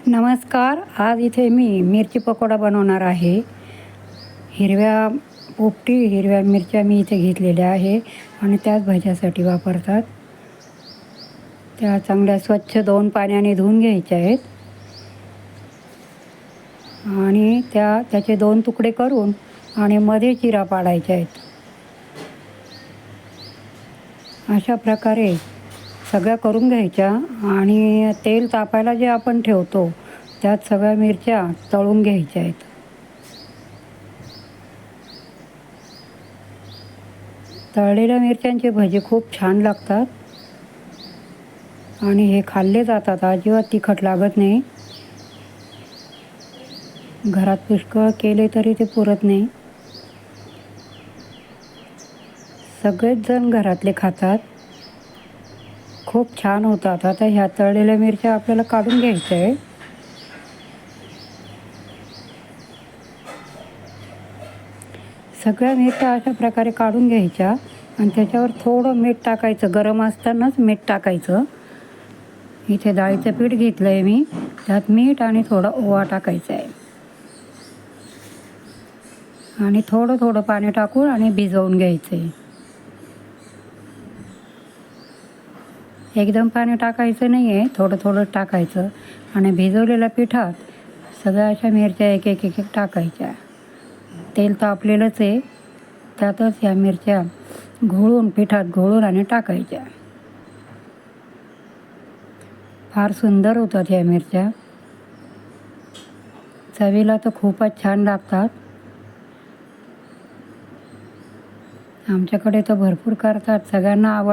नमस्कार. आज इथे मी मिरची पकोडा बनवणार आहे. हिरव्या मिरच्या मी इथे घेतलेल्या आहे आणि त्याच भाज्यासाठी वापरतात. त्या चांगल्या स्वच्छ 2 पाण्याने धुवून घ्यायच्या आहेत आणि त्याचे 2 तुकडे करून आणि मध्ये चिरा पाडायचे आहेत. अशा प्रकारे सगळ्या करून घ्यायच्या आणि तेल तापायला जे आपण ठेवतो त्यात सगळ्या मिरच्या तळून घ्यायच्या आहेत. तळलेल्या मिरच्यांचे भजे खूप छान लागतात आणि हे खाल्ले जातात. अजिबात तिखट लागत नाही. घरात पुष्कळ केले तरी ते पुरत नाही. सगळेच जण घरातले खातात. खूप छान होतात. आता ह्या तळलेल्या मिरच्या आपल्याला काढून घ्यायच्या आहे. सगळ्या मिरच्या अशा प्रकारे काढून घ्यायच्या आणि त्याच्यावर थोडं मीठ टाकायचं. गरम असतानाच मीठ टाकायचं. इथे डाळीचं पीठ घेतलं आहे मी. त्यात मीठ आणि थोडा ओवा टाकायचा आहे आणि थोडं थोडं पाणी टाकून आणि भिजवून घ्यायचं आहे. एकदम पाणी टाकायचं नाही आहे, थोडं थोडं टाकायचं आणि भिजवलेल्या पिठात सगळ्या अशा मिरच्या एक एक एक एक टाकायच्या. तेल तापलेलंच आहे, त्यातच ह्या मिरच्या पिठात घोळून आणि टाकायच्या. फार सुंदर होतात ह्या मिरच्या. चवीला तर खूपच छान लागतात. आमच्याकडे तर भरपूर करतात. सगळ्यांना आवडतात.